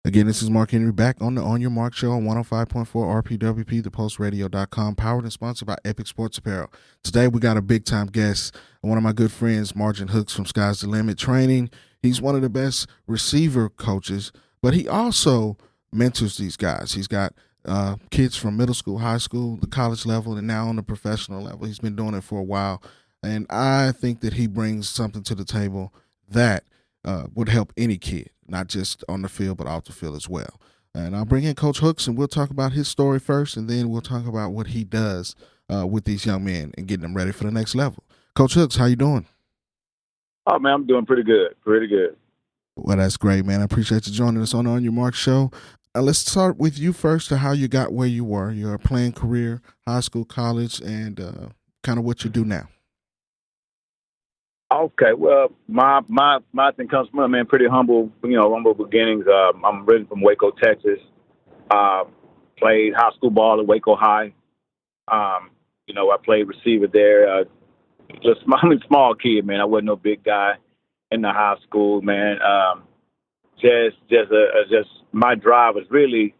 Again, this is Mark Henry back on the On Your Mark Show on 105.4 RPWP, thepulseradio.com, powered and sponsored by Epic Sports Apparel. Today, we got a big time guest, one of my good friends, Margin Hooks from Sky's the Limit Training. He's one of the best receiver coaches, but he also mentors these guys. He's got kids from middle school, high school, the college level, and now on the professional level. He's been doing it for a while, and I think that he brings something to the table that would help any kid, not just on the field, but off the field as well. And I'll bring in Coach Hooks, and we'll talk about his story first, and then we'll talk about what he does with these young men and getting them ready for the next level. Coach Hooks, how you doing? Oh man, I'm doing pretty good. Pretty good. Well, that's great, man. I appreciate you joining us on Your Mark Show. Let's start with you first to how you got where you were, your playing career, high school, college, and kind of what you do now. Okay, well, my thing comes from man, pretty humble, humble beginnings. I'm originally from Waco, Texas. Uh, Played high school ball at Waco High. I played receiver there. I'm a small kid, man. I wasn't no big guy in the high school, man. Just my drive was really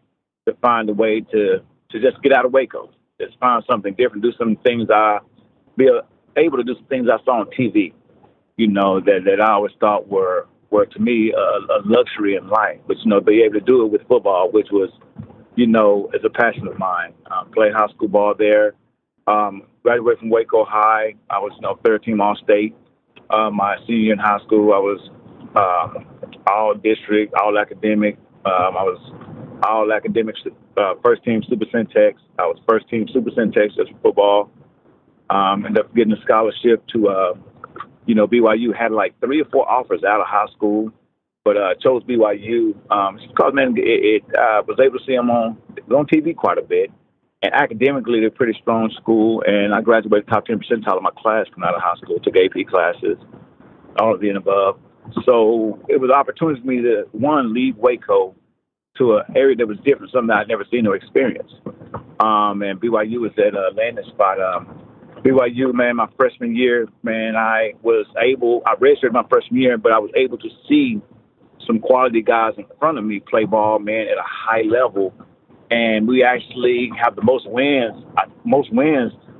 to find a way to just get out of Waco, just find something different, do some things be able to do some things I saw on TV. That I always thought were to me a luxury in life, but be able to do it with football, which was is a passion of mine. Played high school ball there. Graduated from Waco High. I was third team All State. My senior year in high school, I was all district, all academic. I was all academics, first team Super Syntex. I was first team Super Syntex just for football. Ended up getting a scholarship to BYU. Had like 3 or 4 offers out of high school, but chose BYU because, man, it was able to see them on TV quite a bit. And academically, they're a pretty strong school. And I graduated top 10 percentile of my class coming out of high school, took AP classes, all of the above. So it was an opportunity for me to, one, leave Waco to an area that was different, something I'd never seen or experienced. And BYU was that landing spot. BYU, man, my freshman year, man, I redshirted my freshman year, but I was able to see some quality guys in front of me play ball, man, at a high level. And we actually have the most wins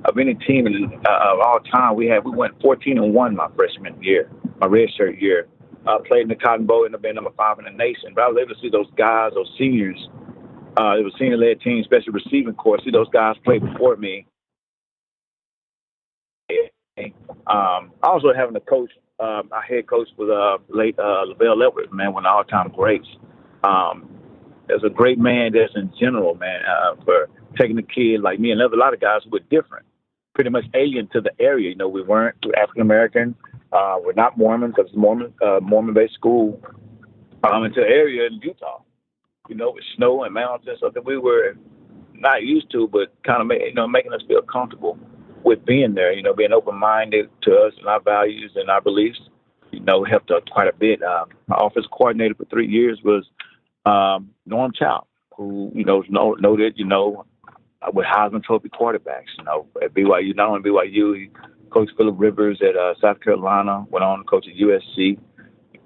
of any team of all time. We went 14-1 my freshman year, my redshirt year. Played in the Cotton Bowl, ended up being number 5 in the nation. But I was able to see those guys, those seniors. It was a senior-led team, especially receiving corps. See those guys play before me. Also having a coach, our head coach was late LaVelle Edwards, man, one of the all-time greats. As a great man, just in general, man, for taking a kid like me and a lot of guys who were different, pretty much alien to the area. We were African American. We're not Mormon because it's Mormon-based school. Into an area in Utah, with snow and mountains, so that we were not used to, but kind of making us feel comfortable with being there. Being open-minded to us and our values and our beliefs. Helped us quite a bit. My office coordinator for 3 years was Norm Chow, who noted with Heisman Trophy quarterbacks. At BYU, not only BYU, he coached Phillip Rivers at South Carolina. Went on to coach at USC,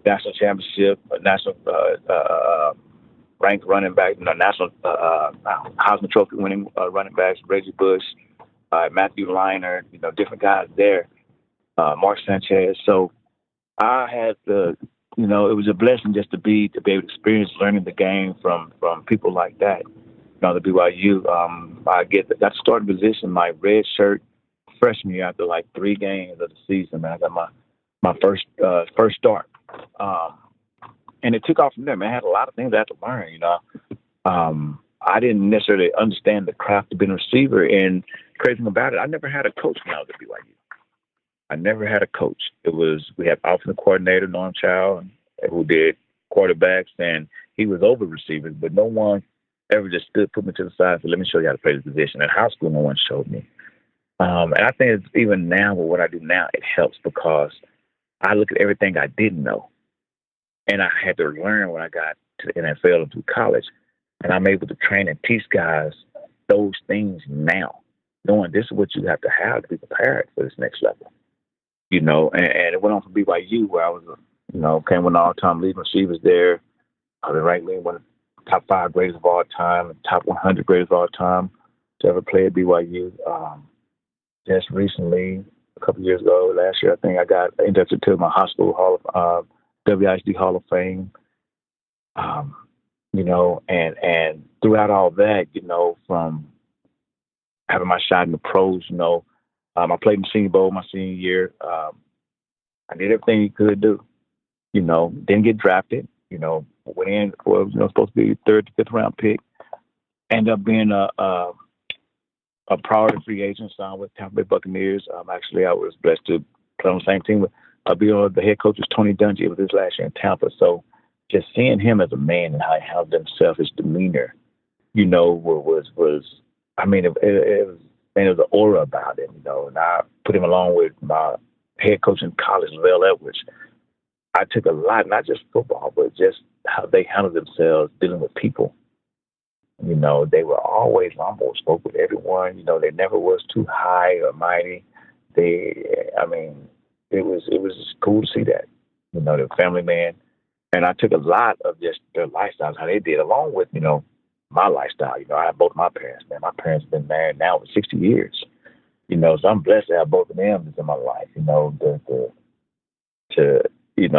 national championship, national ranked running back, national Heisman Trophy winning running backs, Reggie Bush, Matthew Leinart, different guys there, Mark Sanchez. So I had it was a blessing just to be able to experience learning the game from people like that. The BYU, I got to start position my red shirt freshman year after like 3 games of the season. Man, I got my first start, and it took off from there. Man, I had a lot of things I had to learn. I didn't necessarily understand the craft of being a receiver, and crazy thing about it, I never had a coach when I was at BYU. I never had a coach. We had offensive coordinator Norm Chow, who did quarterbacks, and he was over receivers, but no one ever just put me to the side and said, "Let me show you how to play this position." In high school, no one showed me. And I think it's even now with what I do now, it helps because I look at everything I didn't know, and I had to learn when I got to the NFL and through college, and I'm able to train and teach guys those things now, knowing this is what you have to be prepared for this next level. And it went on from BYU where I was, came with all-time leading receivers there. I was ranked one top 5 greatest of all time, top 100 greatest of all time to ever play at BYU. Just recently, a couple years ago, last year, I think I got inducted to my high school WISD Hall of Fame. Um, and throughout all that, from having my shot in the pros, I played in the Senior Bowl my senior year. I did everything you could do. Didn't get drafted. Went in for supposed to be third to fifth round pick. Ended up being a priority free agent, signed with Tampa Bay Buccaneers. Actually, I was blessed to play on the same team with the head coach was Tony Dungy. It was his last year in Tampa. So just seeing him as a man and how he handled himself, his demeanor, was I mean, it was, and there was an aura about him, and I put him along with my head coach in college, Lavelle Edwards. I took a lot, not just football, but just how they handled themselves dealing with people. They were always humble, spoke with everyone. They never was too high or mighty. It was just cool to see that. The family man. And I took a lot of just their lifestyles, how they did, along with, my lifestyle. I have both my parents, man. My parents have been married now for 60 years. So I'm blessed to have both of them in my life,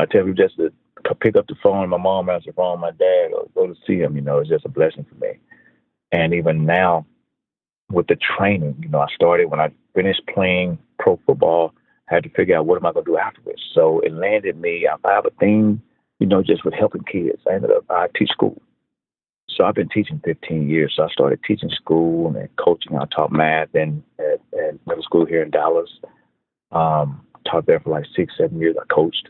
I tell you just to pick up the phone, my mom answers the phone, my dad, or go to see him, it's just a blessing for me. And even now with the training, I started when I finished playing pro football, I had to figure out what am I going to do afterwards. So it landed me, I have a thing, just with helping kids. I teach school. So I've been teaching 15 years. So I started teaching school and coaching. I taught math at middle school here in Dallas. Taught there for like 6-7 years. I coached,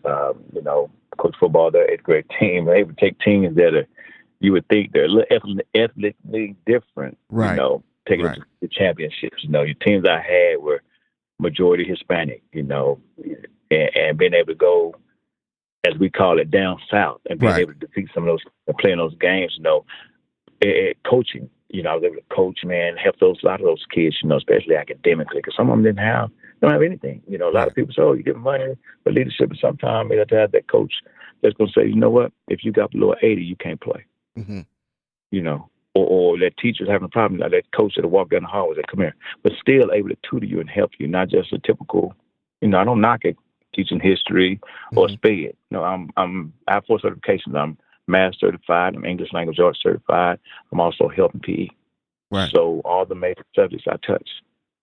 coached football there, 8th grade team. They would take teams that you would think they're a little ethnically different, right. Taking them to the championships. Your teams I had were majority Hispanic, and being able to go, as we call it, down south, and being able to defeat some of those and playing those games, coaching. I was able to coach, man, help a lot of those kids, especially academically, because some of them don't have anything. A lot of people say, oh, you give them money for leadership, and sometimes you have to have that coach that's going to say, you know what, if you got below 80, you can't play. Mm-hmm. Or that teacher's having a problem, like that coach that'll walk down the hallway, say, come here, but still able to tutor you and help you, not just a typical, I don't knock it, teaching history or SPED. I have 4 certifications. I'm math certified, I'm English language arts certified. I'm also health and PE. Right. So all the major subjects I touch,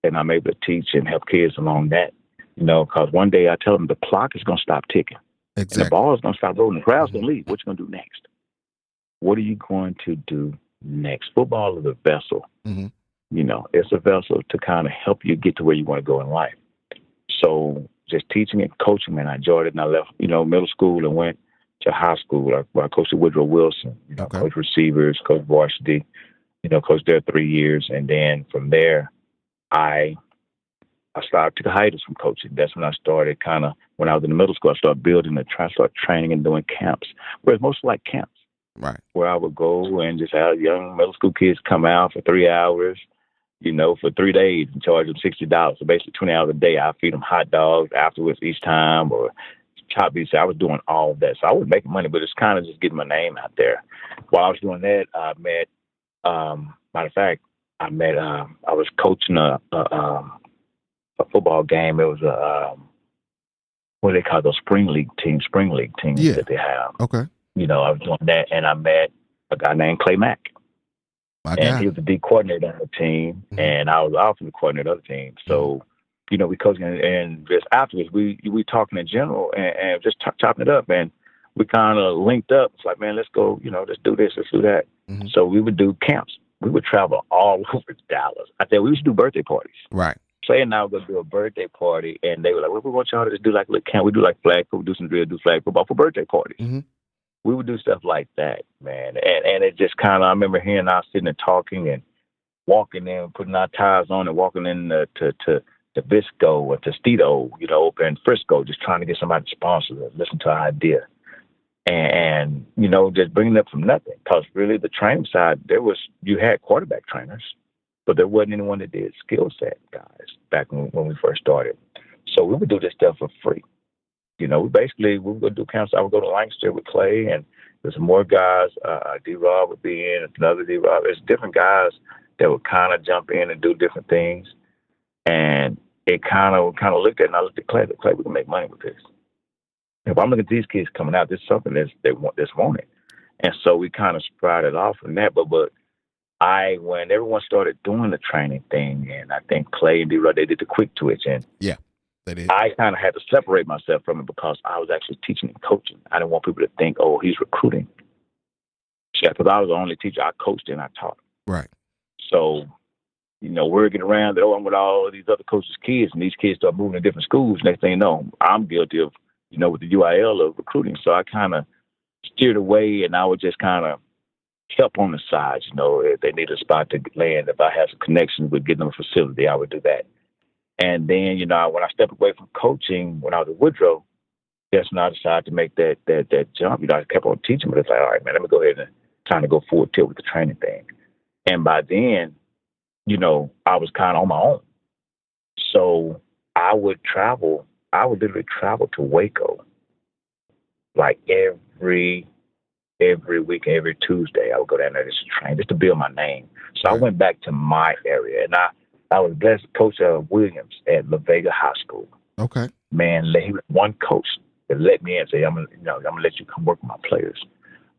and I'm able to teach and help kids along that, because one day I tell them the clock is going to stop ticking. Exactly. And the ball is going to stop rolling. The crowd's going to leave. What you going to do next? What are you going to do next? Football is a vessel. Mm-hmm. It's a vessel to kind of help you get to where you want to go in life. So just teaching and coaching, man, I enjoyed it. And I left, middle school and went to high school where I coached at Woodrow Wilson, coached receivers, coached varsity, coached there 3 years. And then from there, I started to hiatus from coaching. That's when I started when I was in the middle school, I started building start training and doing camps, where it's mostly like camps. Right. Where I would go and just have young middle school kids come out for 3 hours, for 3 days and charge them $60. So basically 20 hours a day, I feed them hot dogs afterwards each time or chop beef. So I was doing all of that. So I wasn't making money, but it's kind of just getting my name out there. While I was doing that, I met, matter of fact, I was coaching a football game. It was what do they call those spring league teams that they have. Okay. I was doing that, and I met a guy named Clay Mack. He was the D coordinator on the team, and I was the offensive coordinator of the team. So, we coaching, and just afterwards, we talking in general and just chopping it up, and we kind of linked up. It's like, man, let's go, let's do this, let's do that. Mm-hmm. So we would do camps. We would travel all over Dallas. I said we used to do birthday parties. Right. Clay and I were going to do a birthday party, and they were like, well, we want y'all to just do like a little camp. We do like flag football, do some drill, do flag football for birthday parties. Mm-hmm. We would do stuff like that, man. And it just kind of, I remember hearing us sitting and talking and walking in, putting our ties on and walking in to Visco or Tostito, up in Frisco, just trying to get somebody to sponsor us, listen to our idea. And just bringing it up from nothing. Because really the training side, you had quarterback trainers, but there wasn't anyone that did skill set guys back when we first started. So we would do this stuff for free. We would go do camps. I would go to Lancaster with Clay, and There's some more guys. D-Rob would be in. Another D-Rob. There's different guys that would kind of jump in and do different things. And it kind of looked at, and I looked at Clay. Clay, we can make money with this. If I'm looking at these kids coming out, this is something that's wanted. And so we kind of sprouted off from that. But when everyone started doing the training thing, and I think Clay and D-Rob, they did the quick twitch, and Yeah, they did. I kind of had to separate myself from it because I was actually teaching and coaching. I didn't want people to think, oh, he's recruiting. Yeah, because I was the only teacher. I coached and I taught. Right. So, we're getting around that, I'm with all of these other coaches' kids, and these kids start moving to different schools. Next thing you know, I'm guilty of, with the UIL of recruiting. So I kind of steered away, and I would just kind of help on the sides. If they need a spot to land, if I have some connections with getting them a facility, I would do that. And then, when I stepped away from coaching when I was at Woodrow, that's when I decided to make that jump. I kept on teaching, but it's like, all right, man, let me go ahead and kind of go full tilt with the training thing. And by then, I was kind of on my own. So I would literally travel to Waco like every week, every Tuesday. I would go down there just to train, just to build my name. So I went back to my area, and I was blessed. Coach Williams at La Vega High School. Okay. Man, he was one coach that let me in and say, I'm gonna let you come work with my players.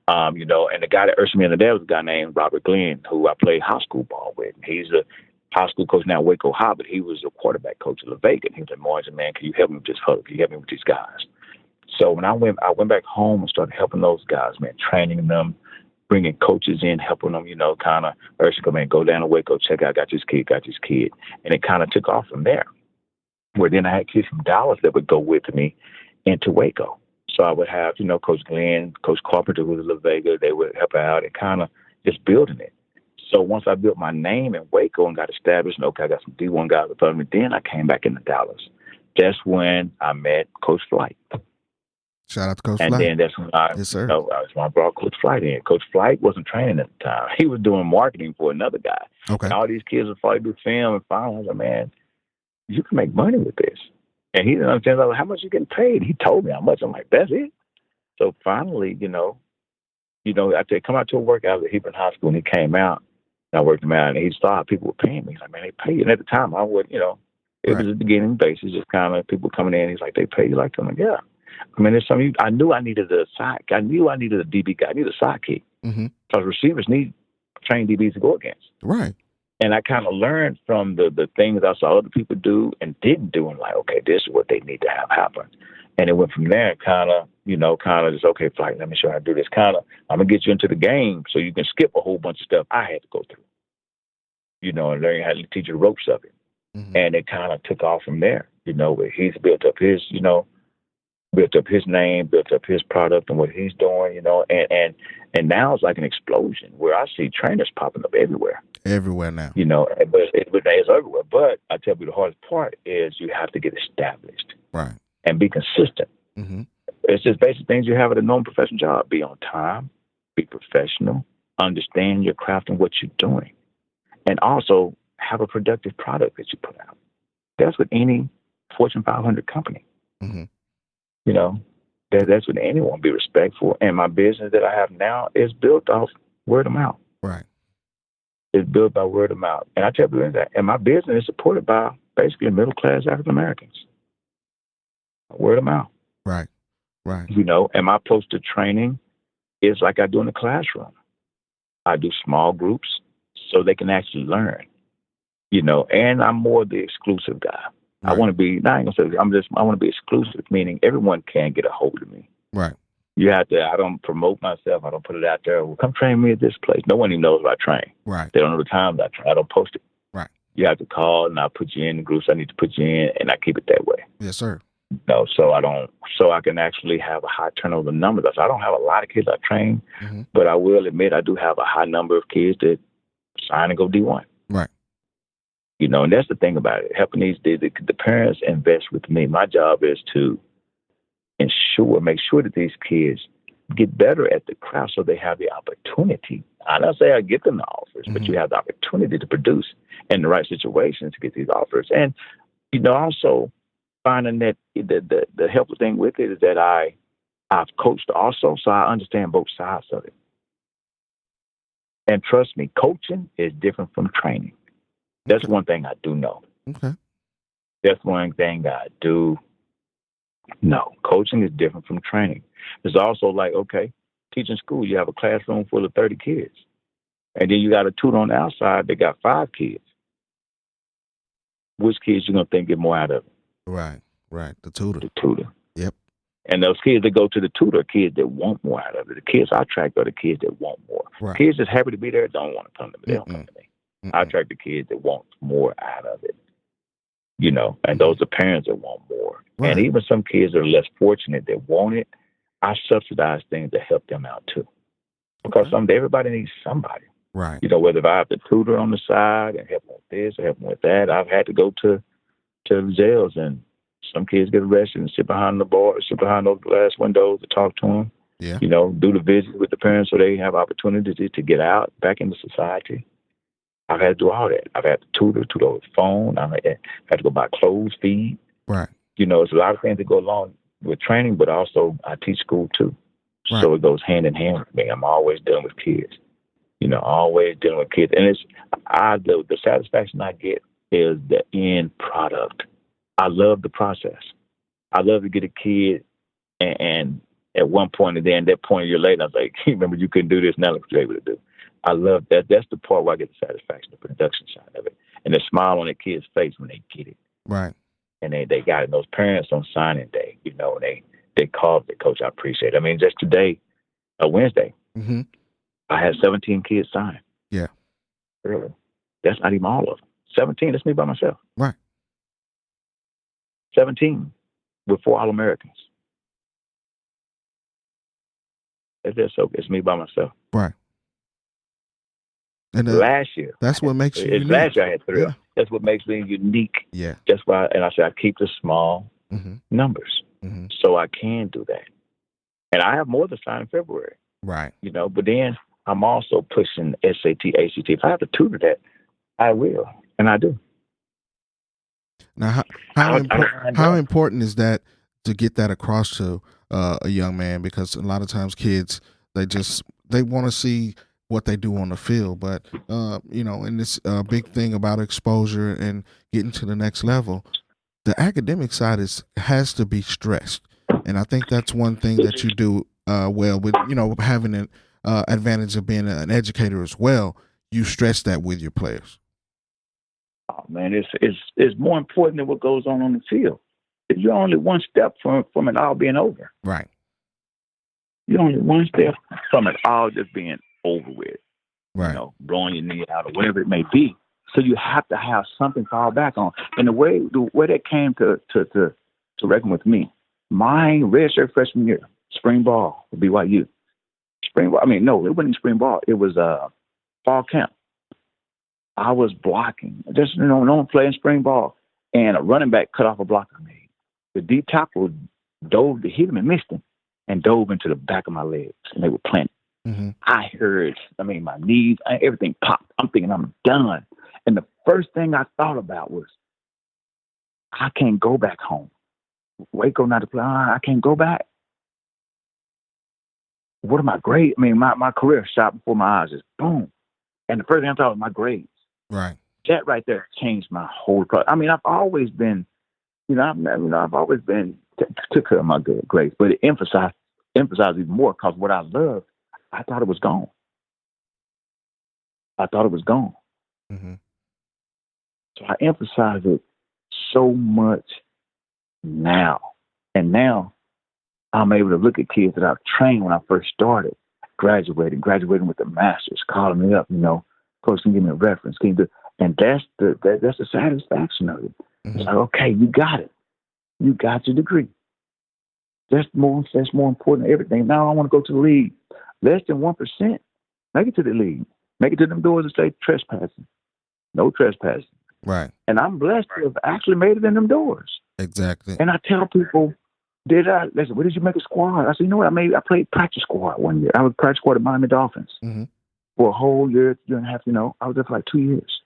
And the guy that urged me into there was a guy named Robert Glenn, who I played high school ball with. He's a high school coach now at Waco High, but he was a quarterback coach at La Vega. And he was like, Margin, man, can you help me with this huddle? Can you help me with these guys? So when I went back home and started helping those guys, man, training them, bringing coaches in, helping them, kind of urging them, man, go down to Waco, check out, got this kid. And it kind of took off from there. Where then I had kids from Dallas that would go with me into Waco. So I would have, Coach Glenn, Coach Carpenter, who was in La Vega, they would help out and kind of just building it. So once I built my name in Waco and got established, and okay, I got some D1 guys with me, then I came back into Dallas. That's when I met Coach Flight. Shout out to Coach Flight. And then that's when yes, sir. That's when I brought Coach Flight in. Coach Flight wasn't training at the time. He was doing marketing for another guy. Okay. And all these kids would probably do film, and finally I was like, man, you can make money with this. And he didn't understand. I was like, how much you getting paid? He told me how much. I'm like, that's it. So finally, after come out to a workout at Hebron High School, and he came out, and I worked him out, and he saw people were paying me. He's like, man, they pay you. And at the time, I would, it was a beginning basis, just kind of people coming in. He's like, they pay you like that. I'm like, yeah. I mean, there's something. I knew I needed a side. I knew I needed a DB guy. I needed a sidekick. Because receivers need trained DBs to go against. Right. And I kind of learned from the things I saw other people do and didn't do, and like, okay, this is what they need to have happen. And it went from there, kind of just, okay, Flight, let me show you how to do this. I'm going to get you into the game so you can skip a whole bunch of stuff I had to go through, and learn how to teach you the ropes of it. And it kind of took off from there, where he's built up his name, built up his product and what he's doing, and now it's like an explosion where I see trainers popping up everywhere. Everywhere now. But it's everywhere. But I tell you, the hardest part is you have to get established. Right. And be consistent. It's just basic things you have at a normal professional job. Be on time, be professional, understand your craft and what you're doing, and also have a productive product that you put out. That's what any Fortune 500 company. That's what anyone be respectful. And my business that I have now is built off word of mouth. Right. It's built by word of mouth. And I tell you that. And my business is supported by basically middle class African Americans. Word of mouth. Right. Right. And my approach to training is like I do in the classroom. I do small groups so they can actually learn. And I'm more the exclusive guy. Right. I want to be, I want to be exclusive, meaning everyone can get a hold of me. Right. I don't promote myself. I don't put it out there. Well, come train me at this place. No one even knows where I train. Right. They don't know the times I train. I don't post it. Right. You have to call, and I put you in the groups I need to put you in, and I keep it that way. Yes, sir. So I can actually have a high turnover numbers. I don't have a lot of kids I train, but I will admit I do have a high number of kids that sign and go D1. Right. And that's the thing about it. Helping the parents invest with me. My job is to make sure that these kids get better at the craft so they have the opportunity. I don't say I get them the offers, but you have the opportunity to produce in the right situations to get these offers. And, also finding that the helpful thing with it is that I I've coached also, so I understand both sides of it. And trust me, coaching is different from training. That's Okay. one thing I do know. Okay. That's one thing I do know. Coaching is different from training. It's also like, okay, teaching school, you have a classroom full of 30 kids. And then you got a tutor on the outside that got 5 kids. Which kids you going to think get more out of it? Right. Right. The tutor. The tutor. Yep. And those kids that go to the tutor are kids that want more out of it. The kids I track are the kids that want more. Right. Kids that's happy to be there don't want to come to me. They don't Mm-mm. come to me. I track the kids that want more out of it, you know, and Mm-hmm. those are parents that want more. Right. And even some kids that are less fortunate that want it, I subsidize things to help them out too. Because everybody needs somebody. Right. You know, whether I have to tutor on the side and help them with this or help them with that. I've had to go to jails, and some kids get arrested and sit behind the bar, sit behind those glass windows to talk to them. Yeah. You know, do the visit with the parents so they have opportunities to get out back into society. I've had to do all that. I've had to tutor over the phone. I've had to go buy clothes, feed. Right. You know, it's a lot of things that go along with training, but also I teach school too. Right. So it goes hand in hand with me. I'm always dealing with kids. You know, always dealing with kids. And the satisfaction I get is the end product. I love the process. I love to get a kid and at one point, and then at that point a year later, I was like, remember you couldn't do this, now look what you're able to do. I love that. That's the part where I get the satisfaction, the production side of it. And the smile on the kid's face when they get it. Right. And they got it. And those parents on signing day, you know, they called the coach. I appreciate it. I mean, just today, Wednesday, Mm-hmm. I had 17 kids sign. Yeah. Really? That's not even all of them. 17, that's me by myself. Right. 17 with 4 All-Americans. It's me by myself. Right. And last year, that's what makes you unique. Last year I had 3. Yeah. That's what makes me unique. Yeah. That's why, and I said I keep the small numbers so I can do that. And I have more to sign in February. Right. You know, but then I'm also pushing SAT, ACT. If I have to tutor that, I will, and I do. Now, how important is that to get that across to a young man? Because a lot of times kids, they want to see what they do on the field, but you know, and this big thing about exposure and getting to the next level, the academic side has to be stressed, and I think that's one thing that you do well with, you know, having an advantage of being an educator as well. You stress that with your players. Oh man, it's more important than what goes on the field. You're only one step from it all being over. Right. You're only one step from it all just being over with. Right. You know, blowing your knee out or whatever it may be. So you have to have something to fall back on. And the way that came to reckon with me, my redshirt freshman year, spring ball with BYU. Spring ball. I mean, no, it wasn't spring ball. It was fall camp. I was blocking, just, you know, no one playing spring ball, and a running back cut off a block I made. The D tackle dove to hit him and missed him, and dove into the back of my legs, and they were planted. Mm-hmm. I heard, my knees, everything popped. I'm thinking I'm done. And the first thing I thought about was, I can't go back home. Waco not to play. I can't go back. What are my grades? My career shot before my eyes, just boom. And the first thing I thought was my grades. Right. That right there changed my whole process. I've always been, I've always been took care of my good grades, but it emphasized even more because what I loved, I thought it was gone. Mm-hmm. So I emphasize it so much now. And now I'm able to look at kids that I've trained when I first started, graduating with a master's, calling me up, coach can give me a reference. Can you do? And that's the satisfaction of it. Mm-hmm. It's like, okay, you got it. You got your degree. That's more important than everything. Now I want to go to the league. Less than 1%. Make it to the league. Make it to them doors and say trespassing. No trespassing. Right. And I'm blessed to have actually made it in them doors. Exactly. And I tell people, they say, what did you make a squad? I said, you know what? I played practice squad one year. I was practice squad at Miami Dolphins for a whole year and a half. I was there for like 2 years.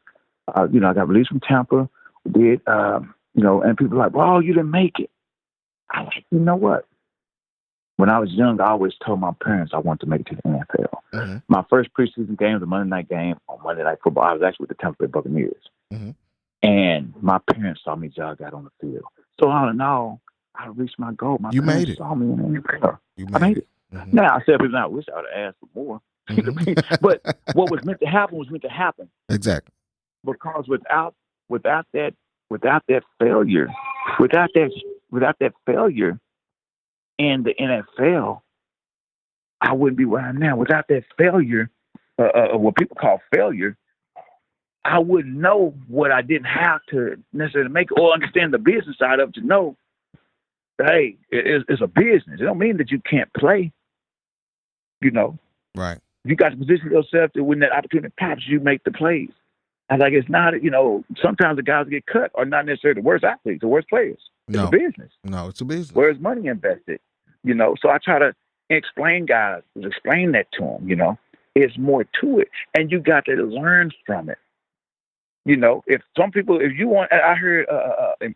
I got released from Tampa. Did and people were like, well, you didn't make it. I like, you know what? when I was young, I always told my parents I wanted to make it to the NFL. Mm-hmm. My first preseason game was a Monday night game on Monday Night Football. I was actually with the Tampa Bay Buccaneers. Mm-hmm. And my parents saw me jog out on the field. So all in all, I reached my goal. My You parents made it. saw me in the NFL. You I made it. Mm-hmm. Now, I said, people, I wish I would have asked for more. Mm-hmm. But what was meant to happen was meant to happen. Exactly. Because without that failure, without that failure in the NFL, I wouldn't be where I am now. Without that failure, what people call failure, I wouldn't know what I didn't have to necessarily make or understand the business side of it to know that, hey, it's a business. It don't mean that you can't play. You know, right? You got to position yourself to when that opportunity pops, you make the plays. And like, it's not, sometimes the guys that get cut are not necessarily the worst athletes, the worst players. It's a business. No, it's a business. Where's money invested? So I try to explain that to them. It's more to it, and you got to learn from it. If some people, if you want, I heard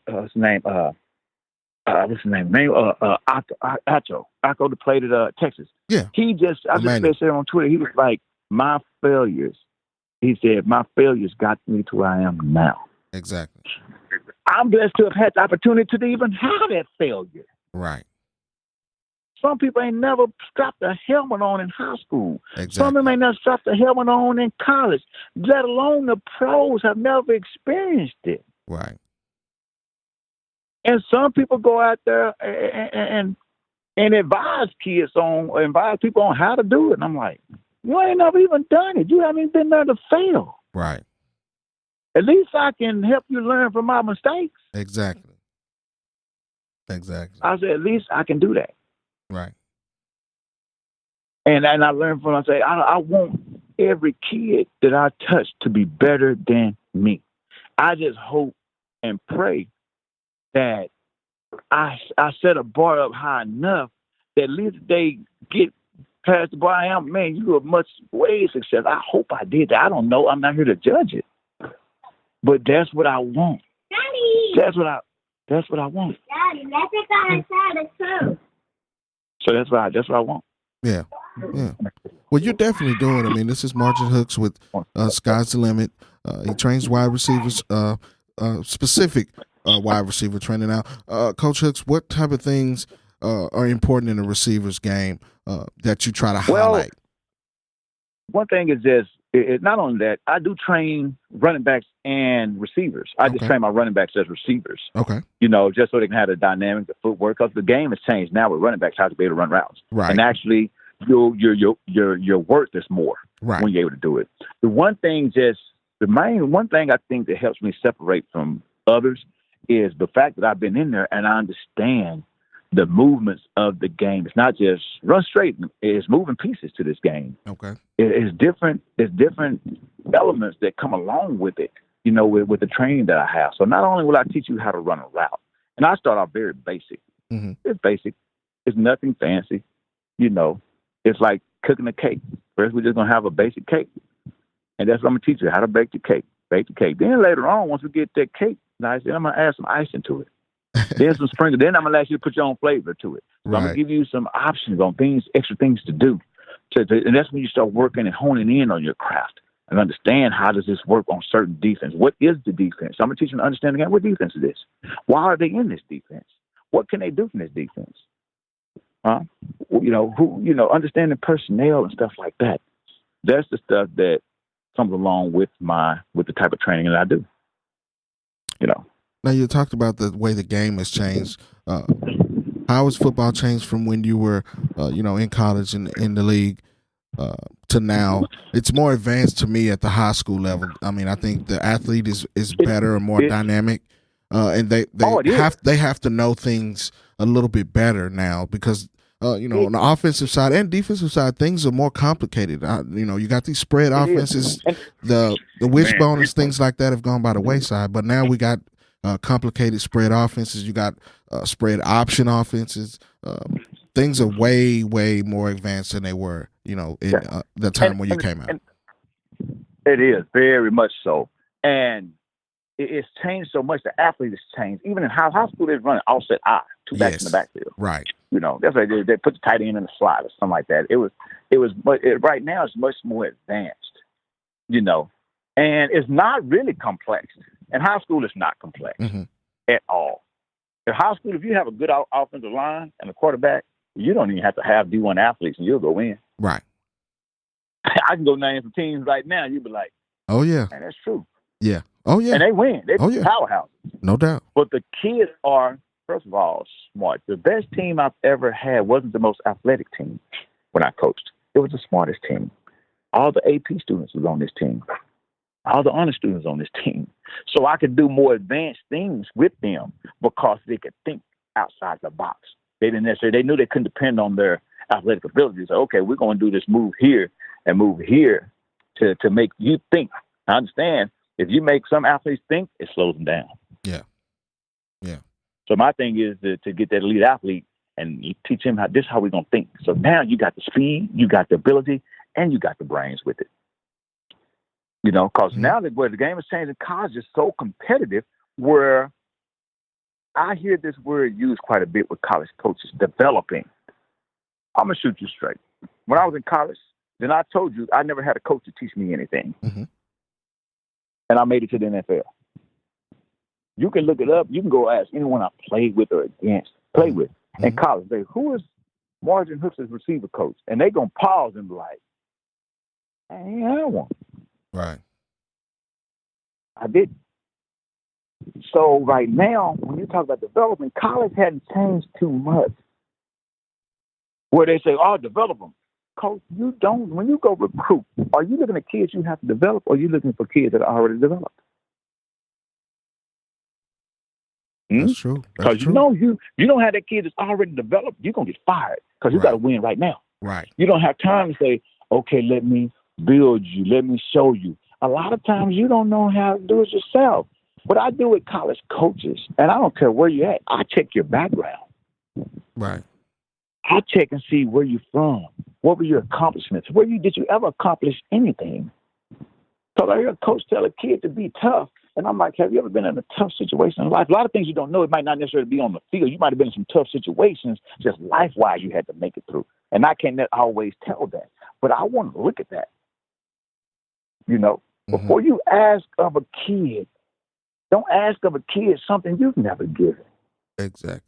what's his name? What's his name? Acho that played at Texas. Yeah. I just said on Twitter, he was like, my failures. He said, my failures got me to where I am now. Exactly. I'm blessed to have had the opportunity to even have that failure. Right. Some people ain't never strapped a helmet on in high school. Exactly. Some of them ain't never strapped a helmet on in college, let alone the pros have never experienced it. Right. And some people go out there and advise people on how to do it. And I'm like, you ain't never even done it. You haven't even been there to fail. Right. At least I can help you learn from my mistakes. Exactly. I said, at least I can do that. Right. And I learned from, I want every kid that I touch to be better than me. I just hope and pray that I set a bar up high enough that at least they get past the bar I am. Man, you are much way success. I hope I did that. I don't know. I'm not here to judge it. But that's what I want. Daddy. That's what I want. Daddy, let's go inside the too. So that's what I want. Yeah. Yeah. Well, you're definitely doing it. I mean, this is Margin Hooks with Sky's the Limit. He trains wide receivers, specific wide receiver training. Now, Coach Hooks, what type of things are important in a receiver's game that you try to highlight? One thing is this. Not only that, I do train running backs and receivers. I just train my running backs as receivers. Okay. Just so they can have the dynamic, the footwork, because the game has changed now with running backs, how to be able to run routes. Right. And actually, your worth is more when you're able to do it. One thing I think that helps me separate from others is the fact that I've been in there and I understand the movements of the game. It's not just run straight. It's moving pieces to this game. Okay. It's different elements that come along with it, with the training that I have. So not only will I teach you how to run a route, and I start off very basic. Mm-hmm. It's basic. It's nothing fancy. It's like cooking a cake. First, we're just going to have a basic cake. And that's what I'm going to teach you, how to bake the cake. Then later on, once we get that cake nice, then I'm going to add some icing to it. Then some sprinkles. Then I'm going to ask you to put your own flavor to it. So I'm going to give you some options on extra things to do. And that's when you start working and honing in on your craft and understand how does this work on certain defense. What is the defense? So I'm going to teach you to understand again, what defense is this? Why are they in this defense? What can they do from this defense? Understanding personnel and stuff like that. That's the stuff that comes along with the type of training that I do. Now, you talked about the way the game has changed. How has football changed from when you were, in college and in the league to now? It's more advanced to me at the high school level. I mean, I think the athlete is better and more dynamic, and they have to know things a little bit better now because on the offensive side and defensive side, things are more complicated. You got these spread offenses, the wishbone and things like that have gone by the wayside, but now we got complicated spread offenses. You got spread option offenses. Things are way, way more advanced than they were, in the time when you came out. It is very much so, and it's changed so much. The athlete has changed. Even in high school, they're running offset I, two backs in the backfield. Right. That's why they put the tight end in the slot or something like that. But right now it's much more advanced, and it's not really complex. In high school, it's not complex at all. In high school, if you have a good offensive line and a quarterback, you don't even have to have D1 athletes, and you'll go in. Right. I can go name some teams right now. You'll be like, "Oh yeah, man, that's true." Yeah. Oh yeah. And they win. They're powerhouses. No doubt. But the kids are, first of all, smart. The best team I've ever had wasn't the most athletic team when I coached. It was the smartest team. All the AP students was on this team. All the honor students on this team. So I could do more advanced things with them because they could think outside the box. They didn't necessarily, they knew they couldn't depend on their athletic abilities. So, okay, we're going to do this move here and move here to make you think. I understand. If you make some athletes think, it slows them down. Yeah. Yeah. So my thing is to get that elite athlete and you teach him this is how we're going to think. So now you got the speed, you got the ability, and you got the brains with it. Because now that where the game is changing, college is so competitive where I hear this word used quite a bit with college coaches, developing. I'm going to shoot you straight. When I was in college, then I told you I never had a coach to teach me anything. And I made it to the NFL. You can look it up. You can go ask anyone I played with or played with in college. Say, who is Margin Hooks' receiver coach? And they're going to pause and be like, I ain't had one. Right. I didn't. So right now, when you talk about development, college hadn't changed too much. Where they say, oh, develop them. Coach, you don't. When you go recruit, are you looking at kids you have to develop, or are you looking for kids that are already developed? That's true. Because you don't have that kid that's already developed, you're gonna get fired because you got to win right now. Right. You don't have time to say, okay, let me build you, let me show you. A lot of times you don't know how to do it yourself. What I do with college coaches, and I don't care where you're at, I check your background. Right. I check and see where you're from. What were your accomplishments? Did you ever accomplish anything? Because I hear a coach tell a kid to be tough. And I'm like, have you ever been in a tough situation in life? A lot of things you don't know. It might not necessarily be on the field. You might have been in some tough situations, just life-wise you had to make it through. And I can't always tell that. But I want to look at that. Before you ask of a kid, don't ask of a kid something you've never given. Exactly.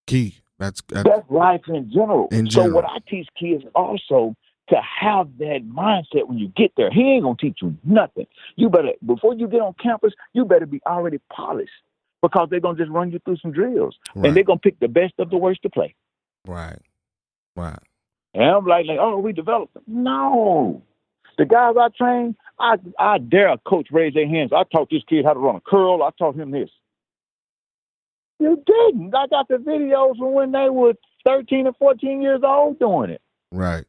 Key. That's life in general. So what I teach kids also to have that mindset when you get there. He ain't going to teach you nothing. You better, before you get on campus, you better be already polished because they're going to just run you through some drills. Right. And they're going to pick the best of the worst to play. Right. Right. And I'm like, oh, we developed them. No. The guys I train, I dare a coach raise their hands. I taught this kid how to run a curl. I taught him this. You didn't. I got the videos from when they were 13 and 14 years old doing it. Right.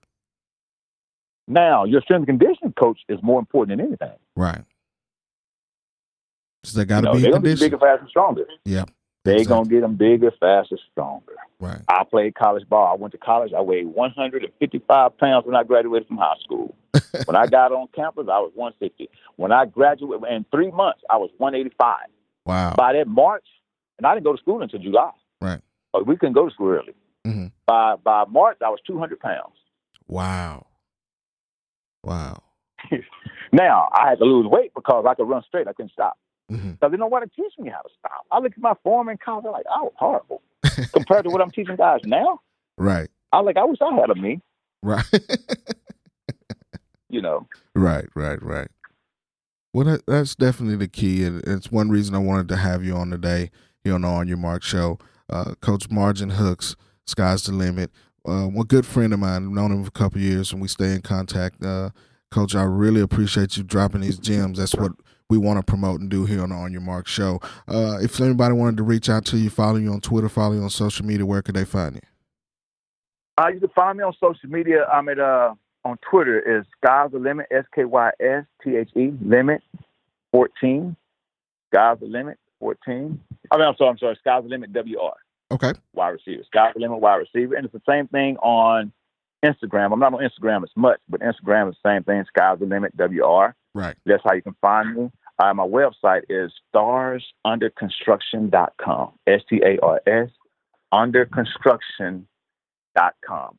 Now, your strength and conditioning coach is more important than anything. Right. So they got to be they're going to be bigger, faster, stronger. Yeah. They're going to get them bigger, faster, stronger. Right. I played college ball. I went to college. I weighed 155 pounds when I graduated from high school. When I got on campus, I was 160. When I graduated, in 3 months, I was 185. Wow. By that March, and I didn't go to school until July. Right. But we couldn't go to school early. Mm-hmm. By March, I was 200 pounds. Wow. Wow. Now, I had to lose weight because I could run straight. I couldn't stop. Mm-hmm. So they don't want to teach me how to stop. I look at my form in college, I'm like, I was horrible. Compared to what I'm teaching guys now. Right. I wish I had a me. Right. Right. Well, that's definitely the key. And it's one reason I wanted to have you on today, on your Mark show. Coach Margin Hooks, Sky's the Limit. A good friend of mine, I've known him for a couple of years, and we stay in contact. Coach, I really appreciate you dropping these gems. That's what we want to promote and do here on your Mark show. If anybody wanted to reach out to you, follow you on Twitter, follow you on social media, where could they find you? You can find me on social media. I'm at on Twitter is Sky's the Limit, SKYSTHE Limit 14. Sky's the Limit 14. I'm sorry. Sky's the Limit WR. Okay. Wide receiver. Sky's the Limit wide receiver, and it's the same thing on Instagram. I'm not on Instagram as much, but Instagram is the same thing. Sky's the Limit WR. Right. That's how you can find me. My website is starsunderconstruction.com. STARS underconstruction.com.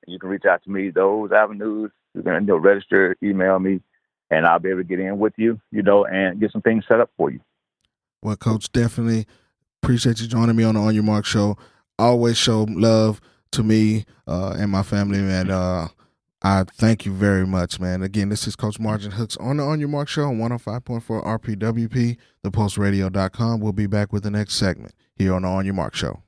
You can reach out to me those avenues. You can register, email me, and I'll be able to get in with you, and get some things set up for you. Well, Coach, definitely appreciate you joining me on the On Your Mark show. Always show love to me and my family, man. I thank you very much, man. Again, this is Coach Margin Hooks on the On Your Mark show on 105.4 RPWP, thepulseradio.com. We'll be back with the next segment here on the On Your Mark show.